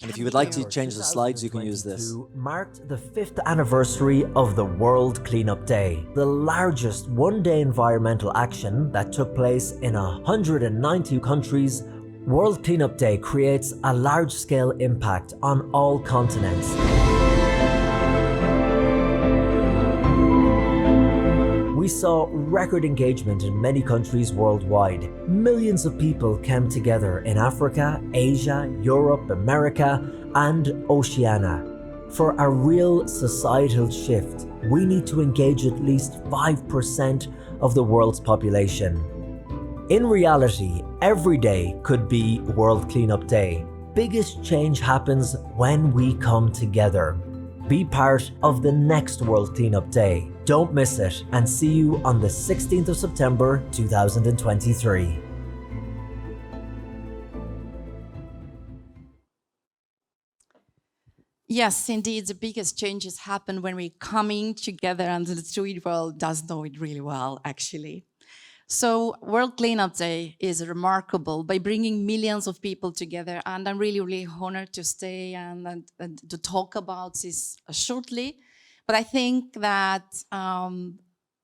And if you would like to change the slides, you can use this. 2022 marked the 5th anniversary of the World Cleanup Day, the largest one-day environmental action that took place in 190 countries. World Cleanup Day creates a large-scale impact on all continents. We saw record engagement in many countries worldwide. Millions of people came together in Africa, Asia, Europe, America, and Oceania. For a real societal shift, we need to engage at least 5% of the world's population. In reality, every day could be World Cleanup Day. Biggest change happens when we come together. Be part of the next World Cleanup Day. Don't miss it, and see you on the 16th of September 2023. Yes, indeed, the biggest changes happen when we're coming together, and the Let's Do It World does know it really well, actually. So World Cleanup Day is remarkable by bringing millions of people together, and I'm really, really honored to stay and to talk about this shortly. But I think that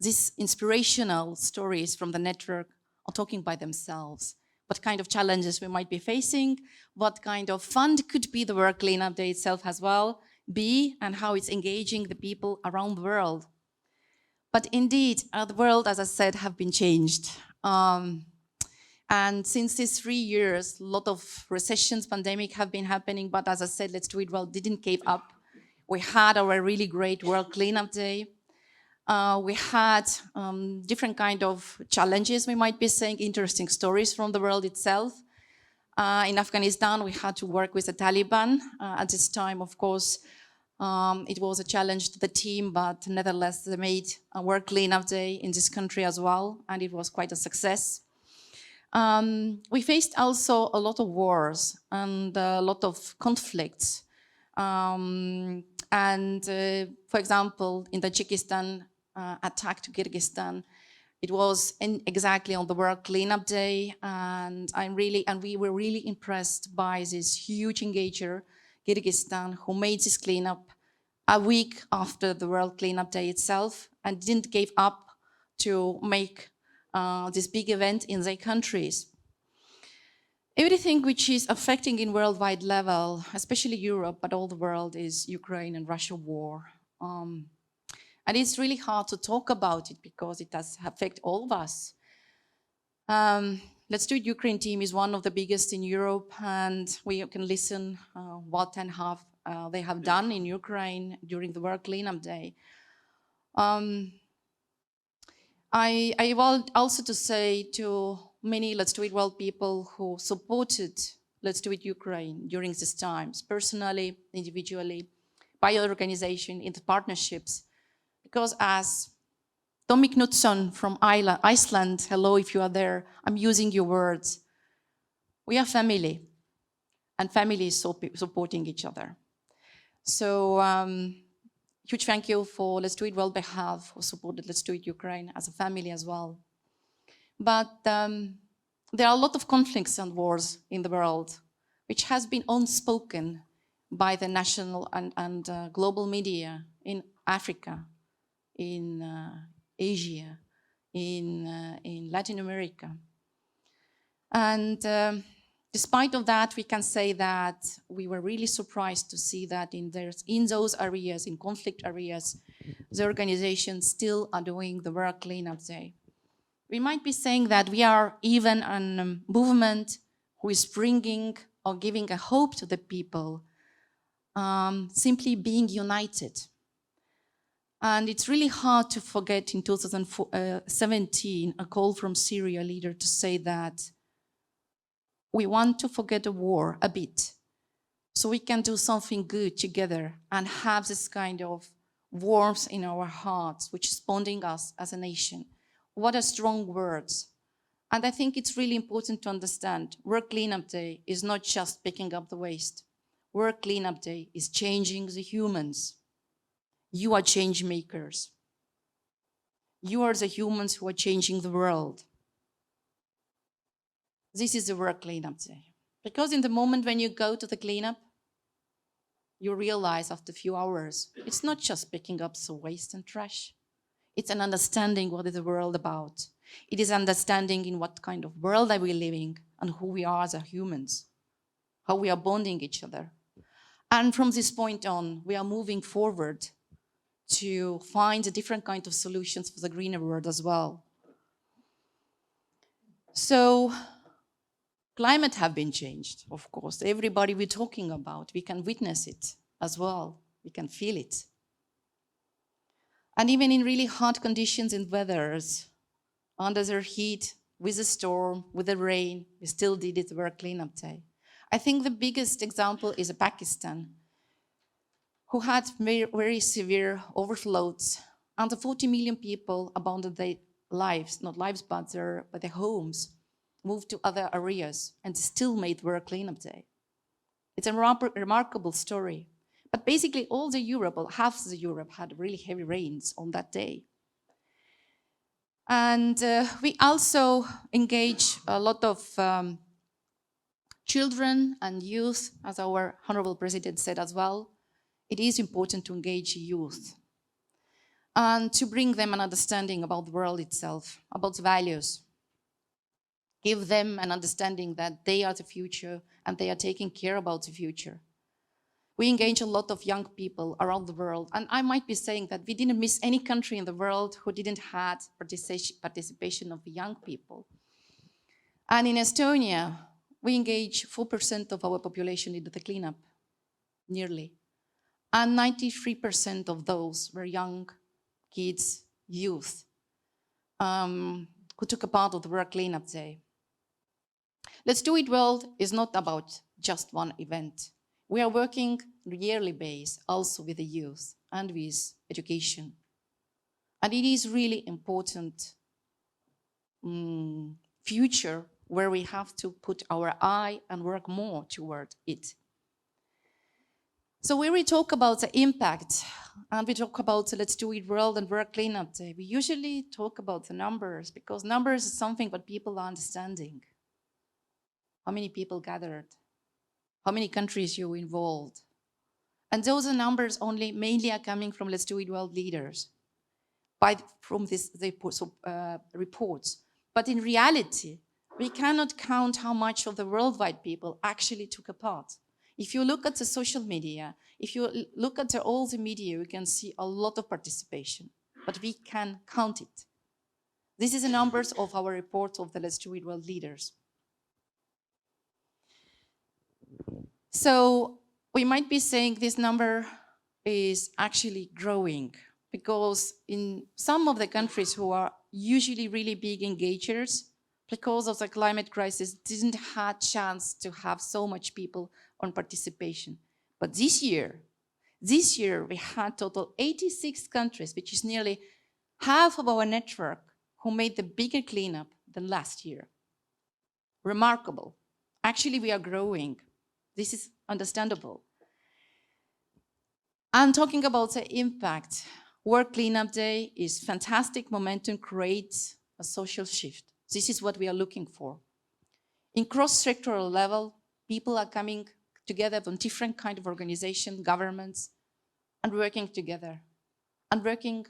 these inspirational stories from the network are talking by themselves. What kind of challenges we might be facing, what kind of fund could be the World Cleanup Day itself as well be, and how it's engaging the people around the world. But indeed, the world, as I said, have been changed. And since these 3 years, a lot of recessions, pandemic have been happening, but as I said, Let's Do It Well didn't give up. We had our really great World Cleanup Day. We had different kind of challenges, we might be saying, interesting stories from the world itself. In Afghanistan, we had to work with the Taliban. At this time, of course, it was a challenge to the team, but nevertheless, they made a World Cleanup Day in this country as well, and it was quite a success. We faced also a lot of wars and a lot of conflicts. For example, in the Tajikistan attack to Kyrgyzstan, it was exactly on the World Cleanup Day, and we were really impressed by this huge engager, Kyrgyzstan, who made this cleanup a week after the World Cleanup Day itself, and didn't give up to make this big event in their countries. Everything which is affecting in worldwide level, especially Europe, but all the world, is Ukraine and Russia war. And it's really hard to talk about it because it does affect all of us. Let's Do It Ukraine team is one of the biggest in Europe, and we can listen what and how they have done in Ukraine during the World Cleanup Day. I want also to say to many Let's Do It World people who supported Let's Do It Ukraine during these times, personally, individually, by organization, in the partnerships, because as Tommy Knutson from Iceland, hello if you are there, I'm using your words. We are family, and family is supporting each other. So huge thank you for Let's Do It World behalf, who supported Let's Do It Ukraine as a family as well. But there are a lot of conflicts and wars in the world, which has been unspoken by the national and global media in Africa, in Asia, in Latin America. And despite of that, we can say that we were really surprised to see that in those areas, in conflict areas, the organizations still are doing the World Cleanup Day. We might be saying that we are even a movement who is bringing or giving a hope to the people, simply being united. And it's really hard to forget in 2017 a call from Syria leader to say that we want to forget the war a bit so we can do something good together and have this kind of warmth in our hearts, which is bonding us as a nation. What a strong words. And I think it's really important to understand World Cleanup Day is not just picking up the waste. World Cleanup Day is changing the humans. You are change makers. You are the humans who are changing the world. This is the World Cleanup Day. Because in the moment when you go to the cleanup, you realize after a few hours, it's not just picking up some waste and trash. It's an understanding what is the world about. It is understanding in what kind of world are we living and who we are as humans, how we are bonding each other. And from this point on, we are moving forward to find a different kind of solutions for the greener world as well. So climate have been changed, of course. Everybody we're talking about, we can witness it as well. We can feel it. And even in really hot conditions in weathers, under the heat, with the storm, with the rain, we still did it World Cleanup Day. I think the biggest example is Pakistan, who had very, very severe overflows. Under 40 million people abandoned their lives, not lives, but their homes, moved to other areas, and still made World Cleanup Day. It's a remarkable story. But basically all the Europe, or half the Europe, had really heavy rains on that day. And we also engage a lot of children and youth, as our Honorable President said as well. It is important to engage youth and to bring them an understanding about the world itself, about the values. Give them an understanding that they are the future and they are taking care about the future. We engage a lot of young people around the world, and I might be saying that we didn't miss any country in the world who didn't have participation of young people. And in Estonia, we engage 4% of our population into the cleanup, nearly. And 93% of those were young kids, youth, who took a part of the World Cleanup Day. Let's Do It World is not about just one event. We are working on a yearly basis also with the youth and with education. And it is really important future where we have to put our eye and work more toward it. So when we talk about the impact and we talk about the Let's Do It World and World Cleanup Day, we usually talk about the numbers because numbers is something that people are understanding. How many people gathered? How many countries you involved? And those are numbers only mainly are coming from Let's Do It World leaders, from the reports. But in reality, we cannot count how much of the worldwide people actually took a part. If you look at the social media, if you look at all the media, you can see a lot of participation, but we can count it. This is the numbers of our report of the Let's Do It World leaders. So we might be saying this number is actually growing because in some of the countries who are usually really big engagers, because of the climate crisis, didn't have chance to have so much people on participation. But this year we had total 86 countries, which is nearly half of our network, who made the bigger cleanup than last year. Remarkable. Actually, we are growing. This is understandable. And talking about the impact, World Cleanup Day is fantastic momentum, creates a social shift. This is what we are looking for. In cross-sectoral level, people are coming together from different kinds of organizations, governments, and working together, and working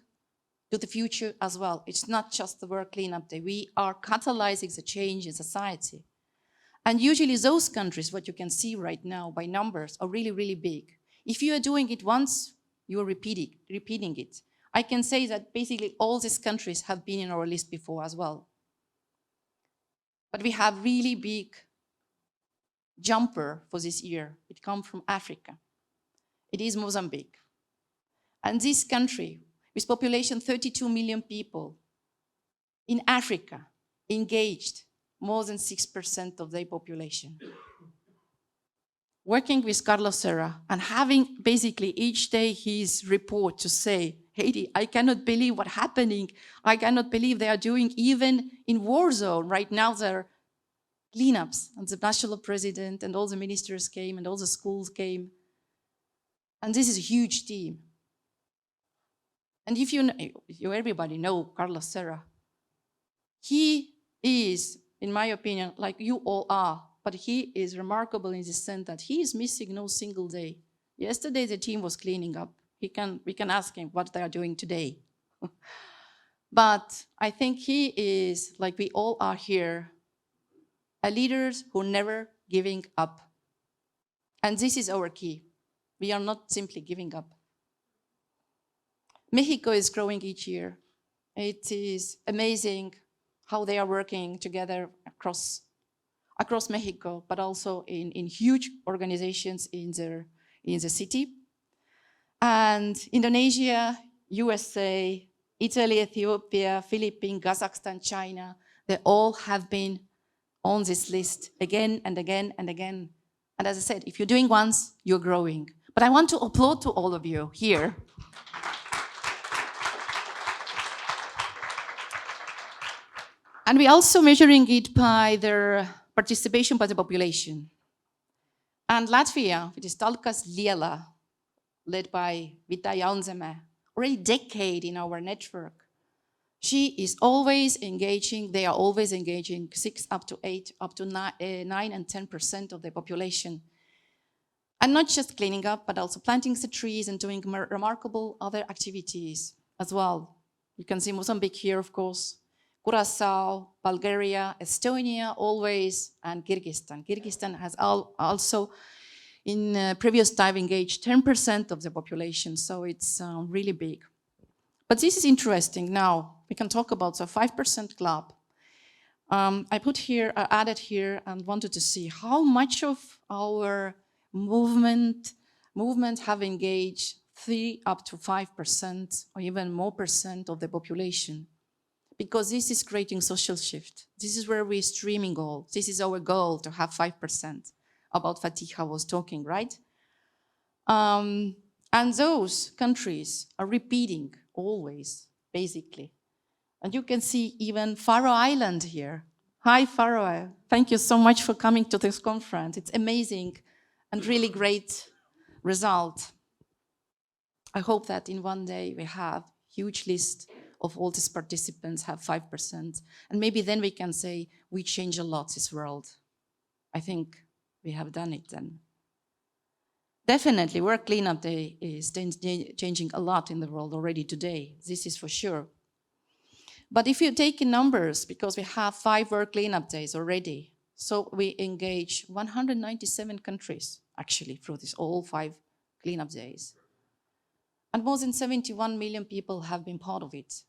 to the future as well. It's not just the World Cleanup Day. We are catalyzing the change in society. And usually those countries, what you can see right now by numbers, are really, really big. If you are doing it once, you are repeating it. I can say that basically all these countries have been in our list before as well. But we have really big jumper for this year. It comes from Africa. It is Mozambique. And this country, with population 32 million people, in Africa, engaged more than 6% of their population. Working with Carlos Serra and having basically each day his report to say, Heidi, I cannot believe what's happening. I cannot believe they are doing even in war zone. Right now there are cleanups, and the national president and all the ministers came and all the schools came. And this is a huge team. And if you everybody know Carlos Serra, he is, in my opinion, like you all are, but he is remarkable in the sense that he is missing no single day. Yesterday, the team was cleaning up. We can ask him what they are doing today. But I think he is, like we all are here, a leaders who never giving up. And this is our key. We are not simply giving up. Mexico is growing each year. It is amazing how they are working together across Mexico, but also in huge organizations in the city. And Indonesia, USA, Italy, Ethiopia, Philippines, Kazakhstan, China, they all have been on this list again and again and again. And as I said, if you're doing once, you're growing. But I want to applaud to all of you here. And we're also measuring it by their participation by the population. And Latvia, which is Talkas Liela, led by Vita Jaunzeme, already a decade in our network. She is always engaging, they are always engaging 6 up to 8, up to 9 and 10% of the population. And not just cleaning up, but also planting the trees and doing remarkable other activities as well. You can see Mozambique here, of course, Curacao, Bulgaria, Estonia, always, and Kyrgyzstan. Kyrgyzstan has also in previous time engaged 10% of the population, so it's really big. But this is interesting. Now we can talk about the 5% club. I added here and wanted to see how much of our movement have engaged 3 up to 5% or even more percent of the population. Because this is creating social shift. This is where we're streaming all. This is our goal, to have 5%. About Fatiha was talking, right? And those countries are repeating always, basically. And you can see even Faroe Island here. Hi, Faroe. Thank you so much for coming to this conference. It's amazing and really great result. I hope that in one day we have huge list of all these participants have 5%. And maybe then we can say we change a lot this world. I think we have done it then. Definitely, World Cleanup Day is changing a lot in the world already today. This is for sure. But if you take in numbers, because we have 5 World Cleanup Days already, so we engage 197 countries, actually, through these all 5 cleanup days. And more than 71 million people have been part of it.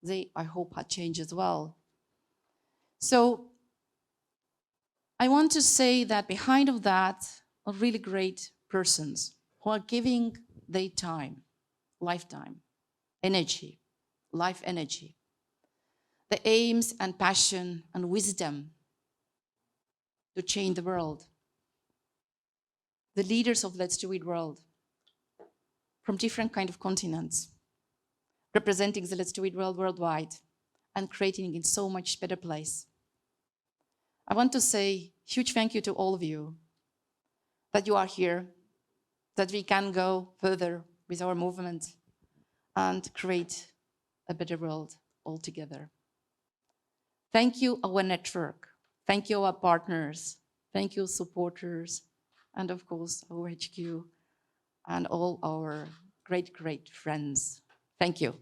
They, I hope, had changed as well. So I want to say that behind of that are really great persons who are giving their time, lifetime, energy, life energy, the aims and passion and wisdom to change the world. The leaders of Let's Do It World from different kind of continents, representing the Let's Do It World worldwide and creating it so much better place. I want to say huge thank you to all of you that you are here, that we can go further with our movement and create a better world altogether. Thank you, our network. Thank you, our partners. Thank you, supporters. And of course, our HQ and all our great, great friends. Thank you.